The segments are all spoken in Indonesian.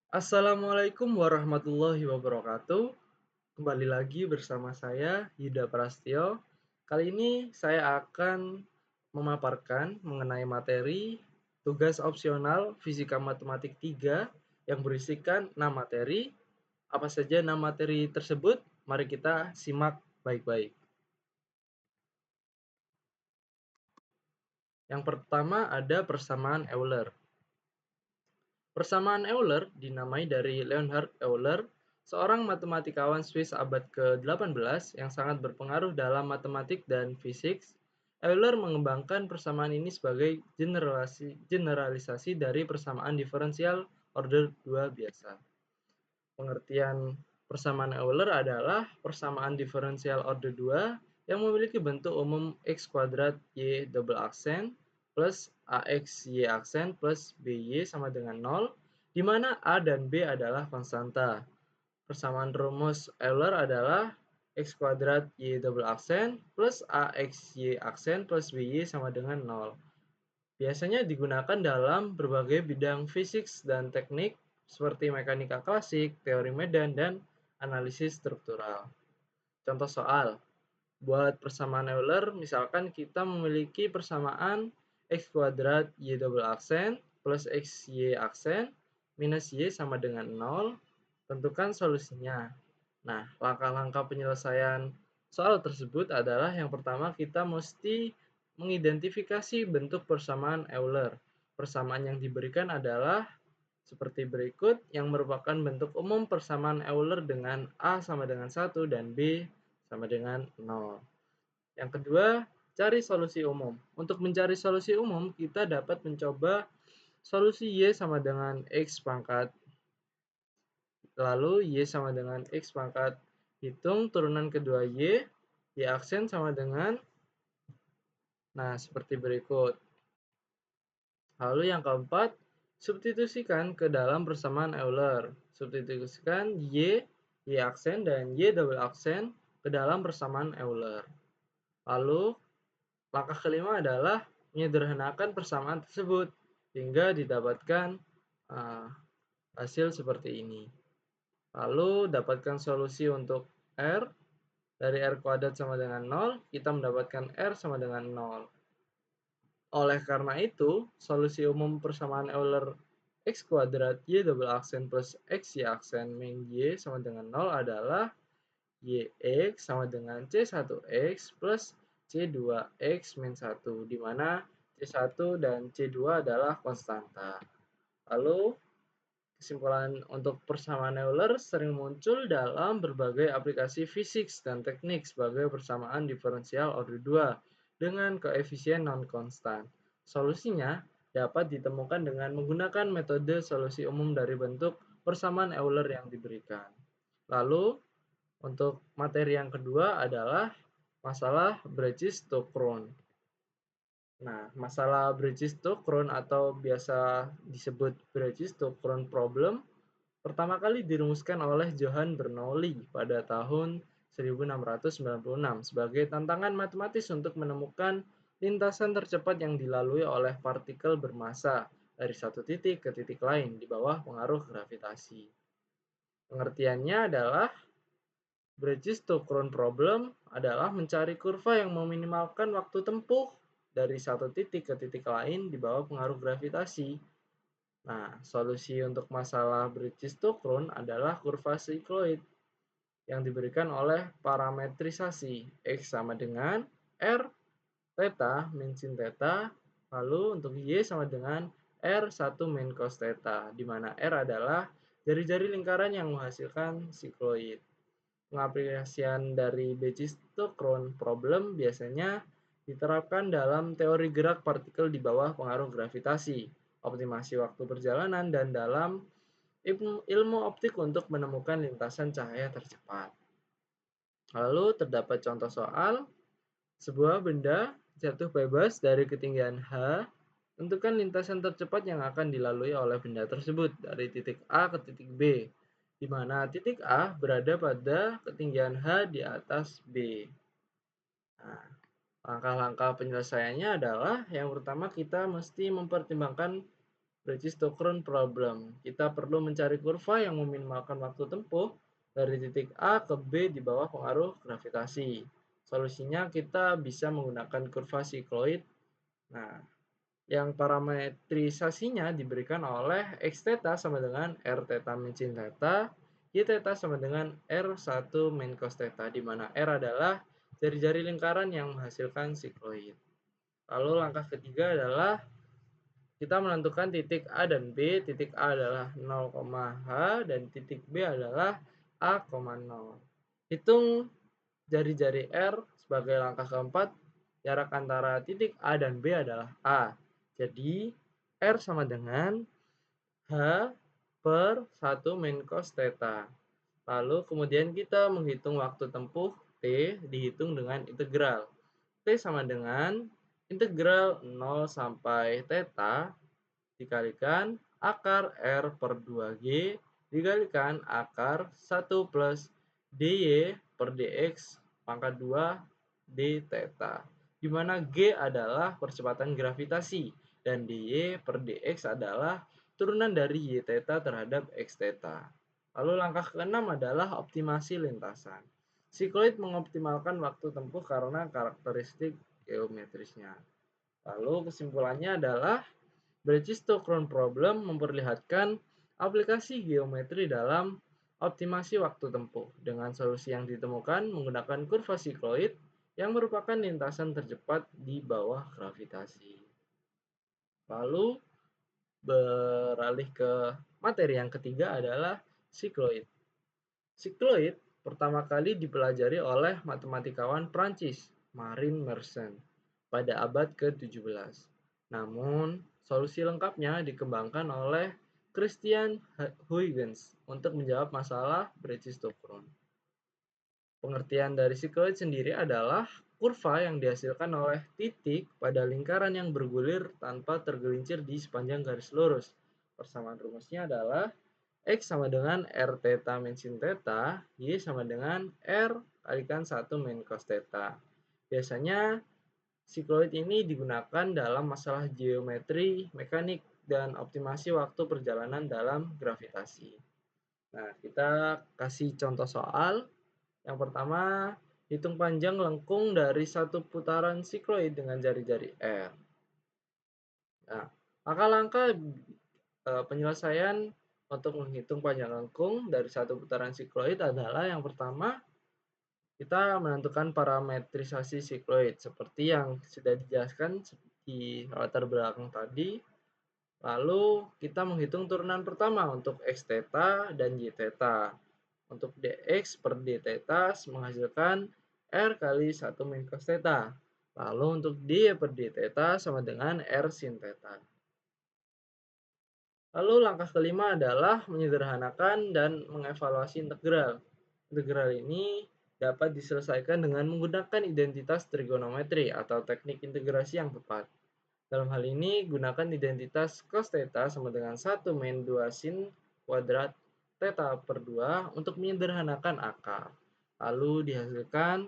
Assalamualaikum warahmatullahi wabarakatuh. Kembali lagi bersama saya Yuda Prastio. Kali ini saya akan memaparkan mengenai materi tugas opsional Fisika Matematik 3 yang berisikan 6 materi. Apa saja 6 materi tersebut? Mari kita simak baik-baik. Yang pertama ada persamaan Euler. Persamaan Euler dinamai dari Leonhard Euler, seorang matematikawan Swiss abad ke-18 yang sangat berpengaruh dalam matematik dan fisik. Euler mengembangkan persamaan ini sebagai generalisasi dari persamaan diferensial order 2 biasa. Pengertian persamaan Euler adalah persamaan diferensial order 2 yang memiliki bentuk umum x kuadrat y double aksen plus ax y aksen plus by sama dengan 0, di mana a dan b adalah konstanta. Persamaan rumus Euler adalah x kuadrat y double aksen plus ax y aksen plus by sama dengan 0. Biasanya digunakan dalam berbagai bidang fisik dan teknik seperti mekanika klasik, teori medan, dan analisis struktural. Contoh soal, buat persamaan Euler, misalkan kita memiliki persamaan x kuadrat y double aksen plus x y aksen minus y sama dengan 0, tentukan solusinya. Nah, langkah-langkah penyelesaian soal tersebut adalah yang pertama kita mesti mengidentifikasi bentuk persamaan Euler. Persamaan yang diberikan adalah seperti berikut yang merupakan bentuk umum persamaan Euler dengan A sama dengan 1 dan B sama dengan 0. Yang kedua, cari solusi umum. Untuk mencari solusi umum, kita dapat mencoba solusi Y sama dengan X pangkat. Lalu Y sama dengan X pangkat. Hitung turunan kedua Y aksen sama dengan, nah seperti berikut. Lalu yang keempat, substitusikan ke dalam persamaan Euler. Substitusikan Y aksen dan Y double aksen ke dalam persamaan Euler. Lalu langkah kelima adalah menyederhanakan persamaan tersebut hingga didapatkan hasil seperti ini. Lalu dapatkan solusi untuk R. Dari R kuadrat sama dengan 0, kita mendapatkan R sama dengan 0. Oleh karena itu, solusi umum persamaan Euler x kuadrat y double aksen plus x y aksen min y sama dengan 0 adalah yx sama dengan c1x plus c2x min 1, di mana c1 dan c2 adalah konstanta. Lalu, kesimpulan untuk persamaan Euler sering muncul dalam berbagai aplikasi fisik dan teknik sebagai persamaan diferensial order 2 dengan koefisien non-konstan. Solusinya dapat ditemukan dengan menggunakan metode solusi umum dari bentuk persamaan Euler yang diberikan. Lalu, untuk materi yang kedua adalah masalah Bredges-Stokroon. Nah, masalah Bredges-Stokroon atau biasa disebut Bredges-Stokroon problem pertama kali dirumuskan oleh Johann Bernoulli pada tahun 1696 sebagai tantangan matematis untuk menemukan lintasan tercepat yang dilalui oleh partikel bermassa dari satu titik ke titik lain di bawah pengaruh gravitasi. Pengertiannya adalah Bredges-Stokroon problem adalah mencari kurva yang meminimalkan waktu tempuh dari satu titik ke titik lain di bawah pengaruh gravitasi. Nah, solusi untuk masalah Bredges-Stokroon adalah kurva sikloid yang diberikan oleh parametrisasi X sama dengan R theta min sin theta, lalu untuk Y sama dengan R1 min cos theta, di mana R adalah jari-jari lingkaran yang menghasilkan sikloid. Pengaplikasian dari Bredges-Stokroon problem biasanya diterapkan dalam teori gerak partikel di bawah pengaruh gravitasi, optimasi waktu perjalanan, dan dalam ilmu optik untuk menemukan lintasan cahaya tercepat. Lalu terdapat contoh soal, sebuah benda jatuh bebas dari ketinggian h, tentukan lintasan tercepat yang akan dilalui oleh benda tersebut dari titik A ke titik B, di mana titik A berada pada ketinggian h di atas B. Nah, langkah-langkah penyelesaiannya adalah yang pertama kita mesti mempertimbangkan Bridge-to-Cron problem. Kita perlu mencari kurva yang meminimalkan waktu tempuh dari titik A ke B di bawah pengaruh gravitasi. Solusinya kita bisa menggunakan kurva sikloid. Nah, yang parametrisasinya diberikan oleh x theta sama dengan r theta min sin theta, y theta sama dengan r1 min cos theta, di mana r adalah jari-jari lingkaran yang menghasilkan sikloid. Lalu langkah ketiga adalah kita menentukan titik A dan B. Titik A adalah 0, H dan titik B adalah A, 0. Hitung jari-jari R sebagai langkah keempat. Jarak antara titik A dan B adalah A. Jadi R sama dengan H per 1 min cos theta. Lalu kemudian kita menghitung waktu tempuh T dihitung dengan integral. T sama dengan integral 0 sampai theta dikalikan akar R per 2G dikalikan akar 1 plus dy per dx pangkat 2 d theta, di mana G adalah percepatan gravitasi dan dy per dx adalah turunan dari y theta terhadap x theta. Lalu langkah keenam adalah optimasi lintasan. Sikloid mengoptimalkan waktu tempuh karena karakteristik geometrisnya. Lalu kesimpulannya adalah Bridge-to-Cron problem memperlihatkan aplikasi geometri dalam optimasi waktu tempuh dengan solusi yang ditemukan menggunakan kurva sikloid yang merupakan lintasan tercepat di bawah gravitasi. Lalu beralih ke materi yang ketiga adalah sikloid. Sikloid pertama kali dipelajari oleh matematikawan Prancis, Marin Mersenne, pada abad ke-17. Namun, solusi lengkapnya dikembangkan oleh Christian Huygens untuk menjawab masalah Bridge-to-Cron. Pengertian dari sikloid sendiri adalah kurva yang dihasilkan oleh titik pada lingkaran yang bergulir tanpa tergelincir di sepanjang garis lurus. Persamaan rumusnya adalah X sama dengan R theta min sin theta, Y sama dengan R kalikan 1 min cos theta. Biasanya sikloid ini digunakan dalam masalah geometri, mekanik, dan optimasi waktu perjalanan dalam gravitasi. Nah, kita kasih contoh soal. Yang pertama, hitung panjang lengkung dari satu putaran sikloid dengan jari-jari R. Nah, langkah-langkah penyelesaian untuk menghitung panjang lengkung dari satu putaran sikloid adalah yang pertama, kita menentukan parametrisasi sikloid seperti yang sudah dijelaskan di latar belakang tadi. Lalu kita menghitung turunan pertama untuk x theta dan y theta. Untuk dx per d theta menghasilkan r kali 1 min cos theta. Lalu untuk dy per d theta sama dengan r sin theta. Lalu langkah kelima adalah menyederhanakan dan mengevaluasi integral. Integral ini dapat diselesaikan dengan menggunakan identitas trigonometri atau teknik integrasi yang tepat. Dalam hal ini, gunakan identitas cos theta sama dengan 1 min 2 sin kuadrat theta per 2 untuk menyederhanakan akar. Lalu dihasilkan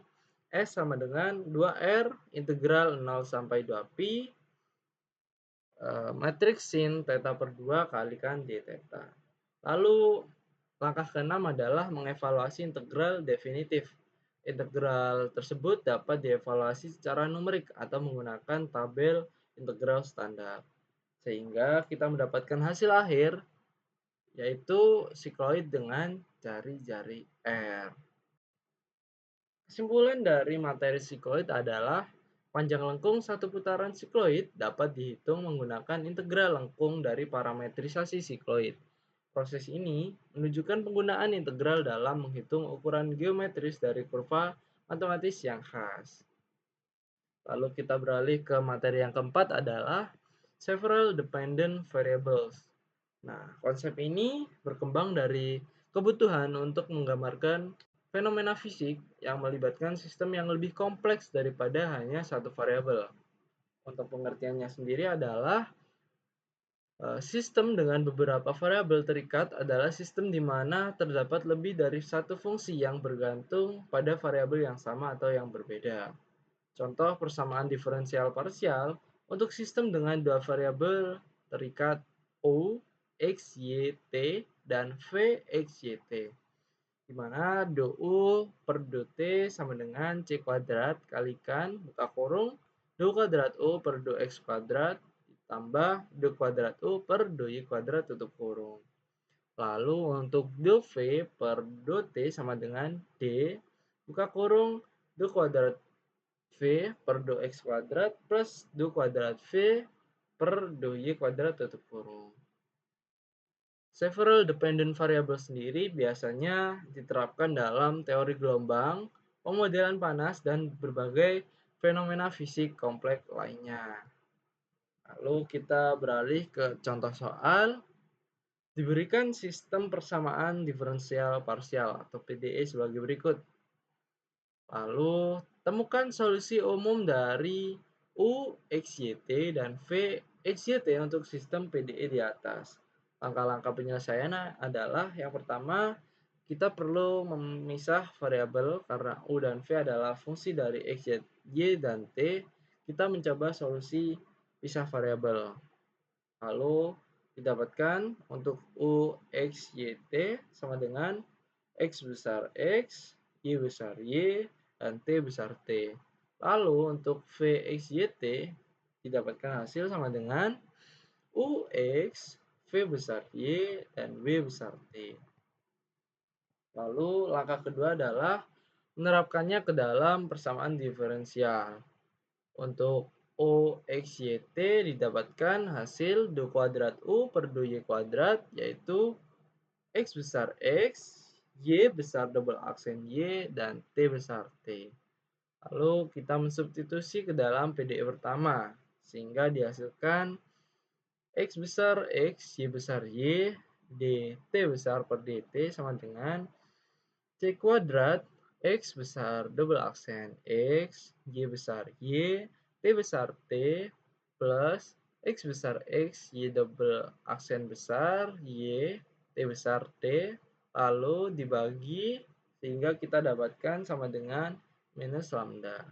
S sama dengan 2R integral 0 sampai 2pi matriks sin theta per 2 kalikan d theta. Lalu langkah keenam adalah mengevaluasi integral definitif. Integral tersebut dapat dievaluasi secara numerik atau menggunakan tabel integral standar. Sehingga kita mendapatkan hasil akhir yaitu sikloid dengan jari-jari R. Kesimpulan dari materi sikloid adalah panjang lengkung satu putaran sikloid dapat dihitung menggunakan integral lengkung dari parametrisasi sikloid. Proses ini menunjukkan penggunaan integral dalam menghitung ukuran geometris dari kurva matematis yang khas. Lalu kita beralih ke materi yang keempat adalah several dependent variables. Nah, konsep ini berkembang dari kebutuhan untuk menggambarkan fenomena fisik yang melibatkan sistem yang lebih kompleks daripada hanya satu variabel. Untuk pengertiannya sendiri adalah sistem dengan beberapa variabel terikat adalah sistem di mana terdapat lebih dari satu fungsi yang bergantung pada variabel yang sama atau yang berbeda. Contoh persamaan diferensial parsial untuk sistem dengan dua variabel terikat U, X, Y, T, dan V, X, Y, T. Di mana do U per do T sama dengan C kuadrat kalikan, buka kurung, do kuadrat U per do X kuadrat, ditambah do kuadrat U per do Y kuadrat tutup kurung. Lalu untuk do V per do T sama dengan D, buka kurung, do kuadrat V per do X kuadrat plus do kuadrat V per do Y kuadrat tutup kurung. Several dependent variable sendiri biasanya diterapkan dalam teori gelombang, pemodelan panas, dan berbagai fenomena fisik kompleks lainnya. Lalu kita beralih ke contoh soal. Diberikan sistem persamaan diferensial parsial atau PDE sebagai berikut. Lalu, temukan solusi umum dari U, X, Y, T, dan V, X, Y, T untuk sistem PDE di atas. Langkah-langkah penyelesaiannya adalah yang pertama, kita perlu memisah variabel karena U dan V adalah fungsi dari X, Y, dan T. Kita mencoba solusi pisah variabel. Lalu didapatkan untuk U, X, Y, T sama dengan X besar X, Y besar Y, dan T besar T. Lalu untuk V, X, Y, T didapatkan hasil sama dengan U, X, V besar Y, dan W besar T. Lalu langkah kedua adalah menerapkannya ke dalam persamaan diferensial. Untuk U, X, Y, T didapatkan hasil do kuadrat U per do Y kuadrat, yaitu X besar X, Y besar double aksen Y, dan T besar T. Lalu kita mensubstitusi ke dalam PDE pertama, sehingga dihasilkan X besar X, Y besar Y, dt besar per dt sama dengan C kuadrat X besar double aksen X, Y besar Y, T besar T, plus X besar X, Y double aksen besar Y, T besar T, lalu dibagi sehingga kita dapatkan sama dengan minus lambda.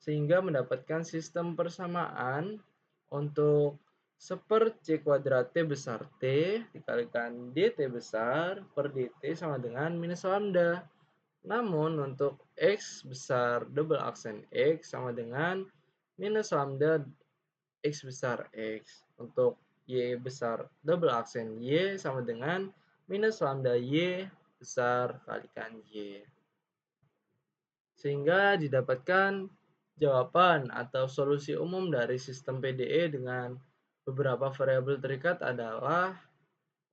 Sehingga mendapatkan sistem persamaan untuk seper C kuadrat T besar T dikalikan dt besar per dt sama dengan minus lambda. Namun untuk X besar double aksen X sama dengan minus lambda X besar X. Untuk Y besar double aksen Y sama dengan minus lambda Y besar kalikan Y. Sehingga didapatkan jawaban atau solusi umum dari sistem PDE dengan beberapa variabel terikat adalah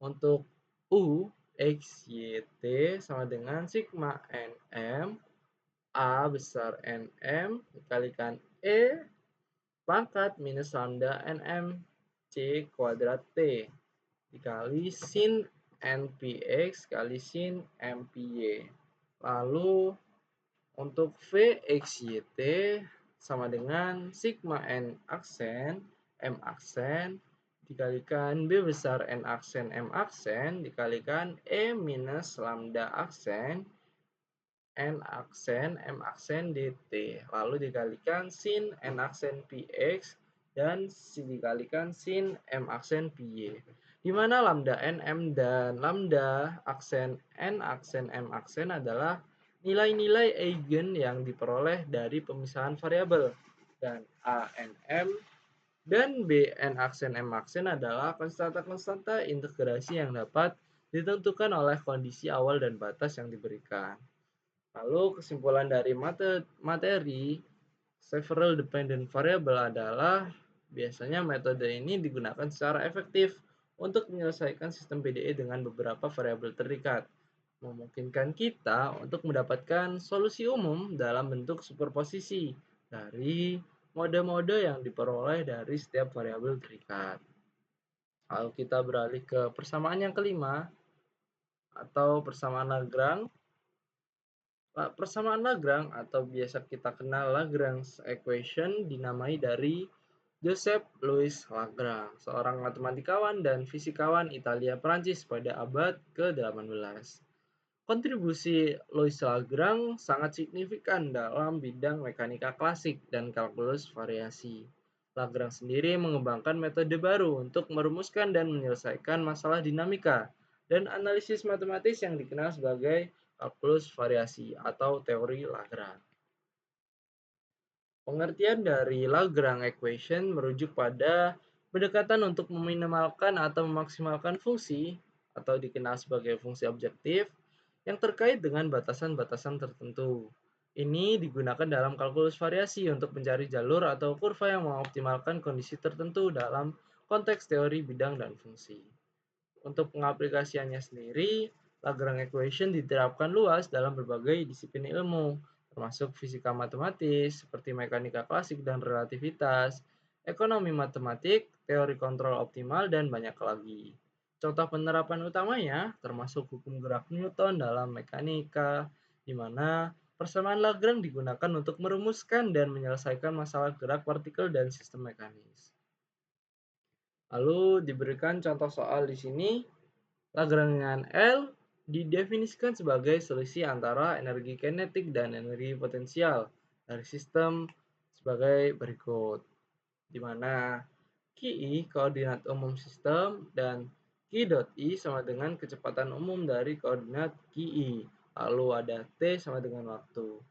untuk U, X, Y, T sama dengan sigma NM, A besar NM dikalikan E pangkat minus lambda NM C kuadrat T dikali sin NPX kali sin MPY. Lalu untuk VXYT sama dengan sigma N aksen M aksen dikalikan B besar N aksen M aksen dikalikan E minus lambda aksen N aksen M aksen dt. Lalu dikalikan sin N aksen Px dan dikalikan sin M aksen Py. Di mana lambda N, M, dan lambda aksen N aksen M aksen adalah nilai-nilai eigen yang diperoleh dari pemisahan variabel. Dan A, N, M, dan B, N aksen M aksen adalah konstanta-konstanta integrasi yang dapat ditentukan oleh kondisi awal dan batas yang diberikan. Lalu kesimpulan dari materi several dependent variable adalah biasanya metode ini digunakan secara efektif untuk menyelesaikan sistem PDE dengan beberapa variabel terikat, memungkinkan kita untuk mendapatkan solusi umum dalam bentuk superposisi dari mode-mode yang diperoleh dari setiap variabel terikat. Lalu kita beralih ke persamaan yang kelima atau persamaan Lagrange. Persamaan Lagrange atau biasa kita kenal Lagrange equation dinamai dari Joseph Louis Lagrange, seorang matematikawan dan fisikawan Italia Prancis pada abad ke-18. Kontribusi Louis Lagrange sangat signifikan dalam bidang mekanika klasik dan kalkulus variasi. Lagrange sendiri mengembangkan metode baru untuk merumuskan dan menyelesaikan masalah dinamika dan analisis matematis yang dikenal sebagai kalkulus variasi atau teori Lagrange. Pengertian dari Lagrange equation merujuk pada pendekatan untuk meminimalkan atau memaksimalkan fungsi atau dikenal sebagai fungsi objektif yang terkait dengan batasan-batasan tertentu. Ini digunakan dalam kalkulus variasi untuk mencari jalur atau kurva yang mengoptimalkan kondisi tertentu dalam konteks teori bidang dan fungsi. Untuk pengaplikasiannya sendiri, Lagrange equation diterapkan luas dalam berbagai disiplin ilmu, termasuk fisika matematis seperti mekanika klasik dan relativitas, ekonomi matematik, teori kontrol optimal, dan banyak lagi. Contoh penerapan utamanya termasuk hukum gerak Newton dalam mekanika, di mana persamaan Lagrange digunakan untuk merumuskan dan menyelesaikan masalah gerak partikel dan sistem mekanis. Lalu diberikan contoh soal di sini. Lagrangian L didefinisikan sebagai selisih antara energi kinetik dan energi potensial dari sistem sebagai berikut, di mana Ki koordinat umum sistem dan Ki dot I sama dengan kecepatan umum dari koordinat Ki. Lalu ada T sama dengan waktu.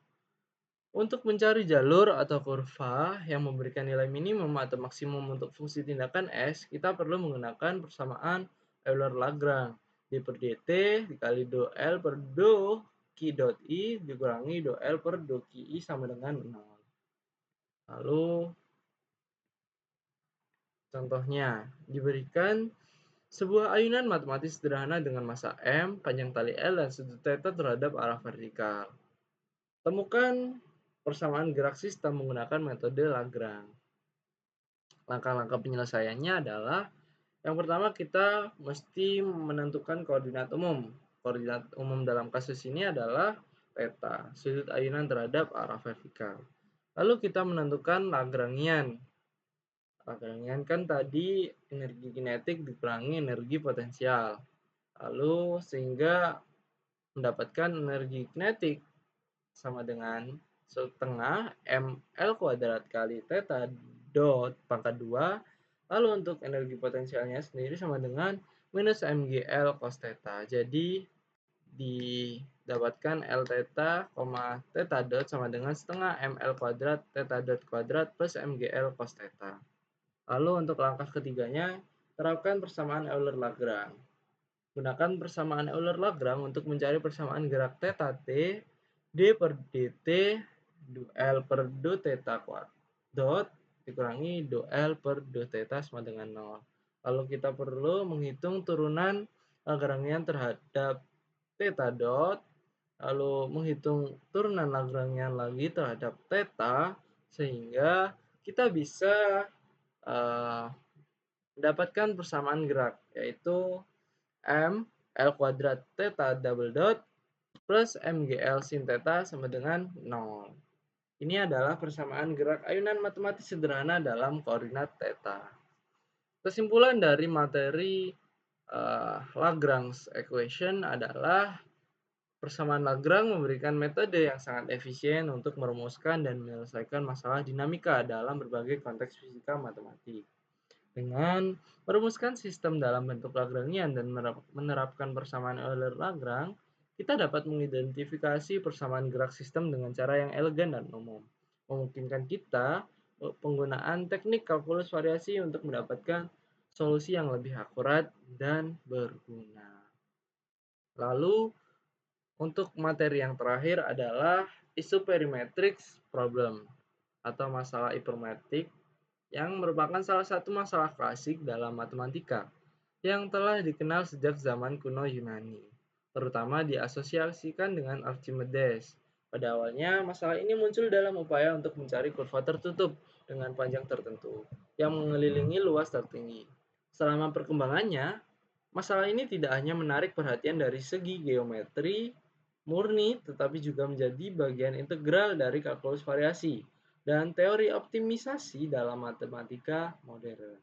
Untuk mencari jalur atau kurva yang memberikan nilai minimum atau maksimum untuk fungsi tindakan S, kita perlu menggunakan persamaan Euler-Lagrange. D per dt dikali do L per do Ki dot I dikurangi do L per do Ki I sama dengan 0. Lalu contohnya, diberikan sebuah ayunan matematis sederhana dengan massa M, panjang tali L, dan sudut theta terhadap arah vertikal. Temukan persamaan gerak sistem menggunakan metode Lagrange. Langkah-langkah penyelesaiannya adalah yang pertama kita mesti menentukan koordinat umum. Koordinat umum dalam kasus ini adalah theta, sudut ayunan terhadap arah vertikal. Lalu kita menentukan Lagrangian. Lagrangian kan tadi energi kinetik dikurangi energi potensial. Lalu sehingga mendapatkan energi kinetik sama dengan setengah ml kuadrat kali theta dot pangkat 2. Lalu untuk energi potensialnya sendiri sama dengan minus mgl cos theta. Jadi didapatkan L theta, theta dot sama dengan setengah ml kuadrat theta dot kuadrat plus mgl cos theta. Lalu untuk langkah ketiganya, terapkan persamaan Euler-Lagrange. Gunakan persamaan Euler-Lagrange untuk mencari persamaan gerak theta t, d per dt, do L per do theta dot dikurangi do L per do theta sama dengan 0. Lalu kita perlu menghitung turunan Lagrangian terhadap theta dot, lalu menghitung turunan Lagrangian lagi terhadap theta, sehingga kita bisa mendapatkan persamaan gerak, yaitu M L kuadrat theta double dot plus MGL sin theta sama dengan 0. Ini adalah persamaan gerak ayunan matematis sederhana dalam koordinat theta. Kesimpulan dari materi Lagrange equation adalah persamaan Lagrange memberikan metode yang sangat efisien untuk merumuskan dan menyelesaikan masalah dinamika dalam berbagai konteks fisika matematik. Dengan merumuskan sistem dalam bentuk Lagrangian dan menerapkan persamaan Euler-Lagrange, kita dapat mengidentifikasi persamaan gerak sistem dengan cara yang elegan dan umum, memungkinkan kita penggunaan teknik kalkulus variasi untuk mendapatkan solusi yang lebih akurat dan berguna. Lalu, untuk materi yang terakhir adalah isoperimetric problem atau masalah hipermetrik yang merupakan salah satu masalah klasik dalam matematika yang telah dikenal sejak zaman kuno Yunani, terutama diasosiasikan dengan Archimedes. Pada awalnya, masalah ini muncul dalam upaya untuk mencari kurva tertutup dengan panjang tertentu yang mengelilingi luas tertinggi. Selama perkembangannya, masalah ini tidak hanya menarik perhatian dari segi geometri murni, tetapi juga menjadi bagian integral dari kalkulus variasi dan teori optimisasi dalam matematika modern.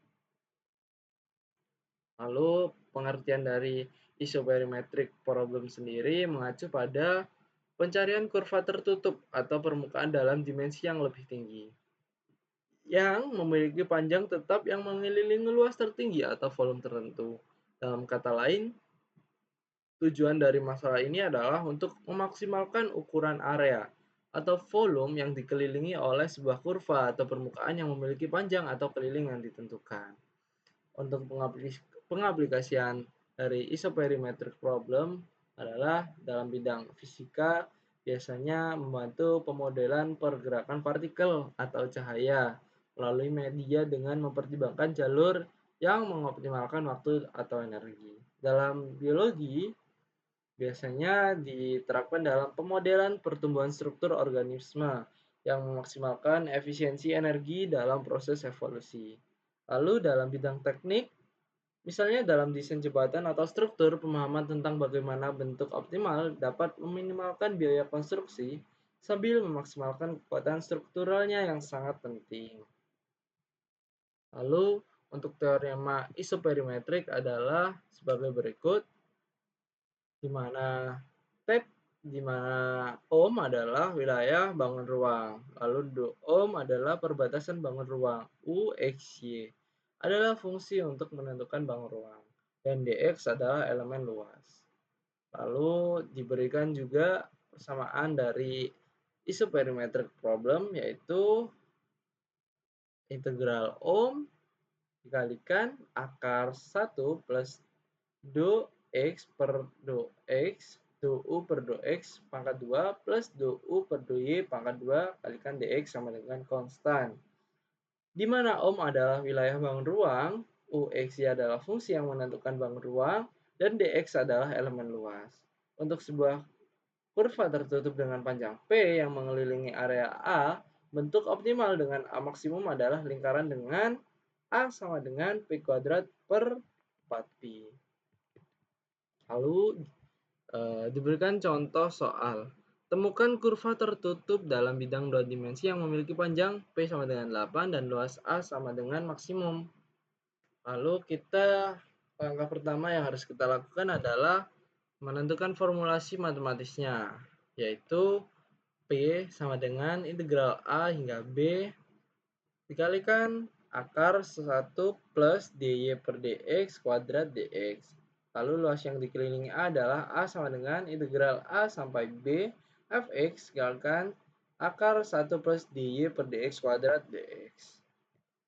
Lalu pengertian dari isoperimetric problem sendiri mengacu pada pencarian kurva tertutup atau permukaan dalam dimensi yang lebih tinggi. yang memiliki panjang tetap yang mengelilingi luas tertinggi atau volume tertentu. Dalam kata lain, tujuan dari masalah ini adalah untuk memaksimalkan ukuran area atau volume yang dikelilingi oleh sebuah kurva atau permukaan yang memiliki panjang atau keliling yang ditentukan. Untuk pengaplikasian dari isoperimetric problem adalah dalam bidang fisika biasanya membantu pemodelan pergerakan partikel atau cahaya melalui media dengan mempertimbangkan jalur yang mengoptimalkan waktu atau energi. Dalam biologi, biasanya diterapkan dalam pemodelan pertumbuhan struktur organisme yang memaksimalkan efisiensi energi dalam proses evolusi. Lalu dalam bidang teknik, misalnya dalam desain jembatan atau struktur, pemahaman tentang bagaimana bentuk optimal dapat meminimalkan biaya konstruksi sambil memaksimalkan kekuatan strukturalnya yang sangat penting. Lalu untuk teorema isoperimetrik adalah sebagai berikut, di mana tab di mana ohm adalah wilayah bangun ruang, lalu ohm adalah perbatasan bangun ruang, U, X, Y adalah fungsi untuk menentukan bangun ruang, dan dx adalah elemen luas. Lalu diberikan juga persamaan dari isoperimetric problem, yaitu integral ohm dikalikan akar 1 plus do X per do X, do U per do X pangkat 2 plus do U per do Y pangkat 2 kalikan dx sama dengan konstan. Di mana ohm adalah wilayah bangun ruang, UXY adalah fungsi yang menentukan bangun ruang, dan dx adalah elemen luas. Untuk sebuah kurva tertutup dengan panjang P yang mengelilingi area A, bentuk optimal dengan A maksimum adalah lingkaran dengan A sama dengan P kuadrat per 4Pi. Lalu diberikan contoh soal. Temukan kurva tertutup dalam bidang dua dimensi yang memiliki panjang P sama dengan 8 dan luas A sama dengan maksimum. Lalu langkah pertama yang harus kita lakukan adalah menentukan formulasi matematisnya, yaitu P sama dengan integral A hingga B dikalikan akar 1 plus dy per dx kuadrat dx. Lalu luas yang dikelilingi A adalah A sama dengan integral A sampai B fx dikalikan akar 1 plus dy per dx kuadrat dx.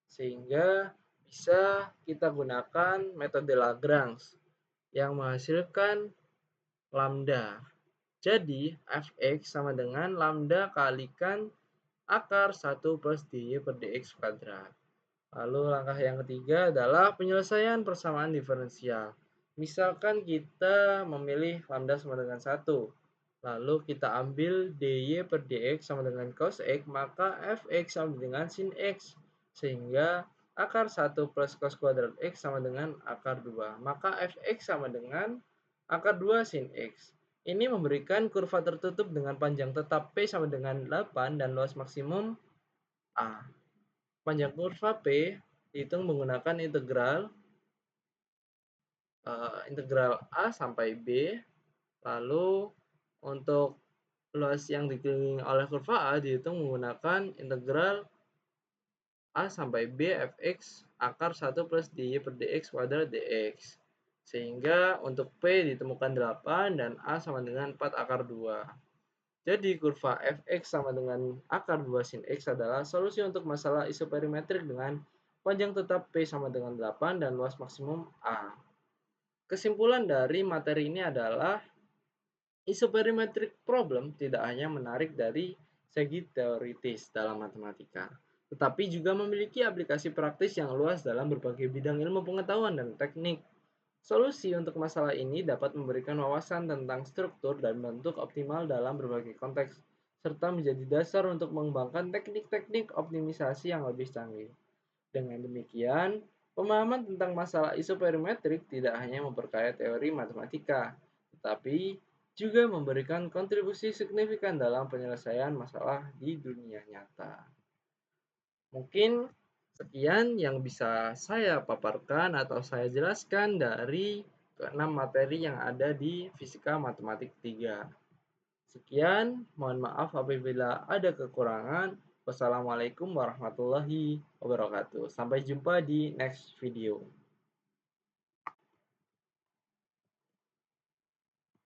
Sehingga bisa kita gunakan metode Lagrange yang menghasilkan lambda. Jadi fx sama dengan lambda kalikan akar 1 plus dy per dx kuadrat. Lalu langkah yang ketiga adalah penyelesaian persamaan diferensial. Misalkan kita memilih lambda sama dengan 1. Lalu kita ambil dy per dx sama dengan cos x, maka fx sama dengan sin x. Sehingga akar 1 plus cos kuadrat x sama dengan akar 2. Maka fx sama dengan akar 2 sin x. Ini memberikan kurva tertutup dengan panjang tetap P sama dengan 8 dan luas maksimum A. Panjang kurva P dihitung menggunakan integral A sampai B. Lalu untuk luas yang dikelilingi oleh kurva A dihitung menggunakan integral A sampai B fx akar 1 plus dy per dx kuadrat dx. Sehingga untuk P ditemukan 8 dan A sama dengan 4 akar 2. Jadi kurva fx sama dengan akar 2 sin x adalah solusi untuk masalah isoperimetrik dengan panjang tetap P sama dengan 8 dan luas maksimum A. Kesimpulan dari materi ini adalah isoperimetric problem tidak hanya menarik dari segi teoritis dalam matematika, tetapi juga memiliki aplikasi praktis yang luas dalam berbagai bidang ilmu pengetahuan dan teknik. Solusi untuk masalah ini dapat memberikan wawasan tentang struktur dan bentuk optimal dalam berbagai konteks, serta menjadi dasar untuk mengembangkan teknik-teknik optimisasi yang lebih canggih. Dengan demikian, pemahaman tentang masalah isoperimetrik tidak hanya memperkaya teori matematika, tetapi juga memberikan kontribusi signifikan dalam penyelesaian masalah di dunia nyata. Mungkin sekian yang bisa saya paparkan atau saya jelaskan dari keenam materi yang ada di Fisika Matematik 3. Sekian, mohon maaf apabila ada kekurangan. Wassalamualaikum warahmatullahi wabarakatuh. Sampai jumpa di next video.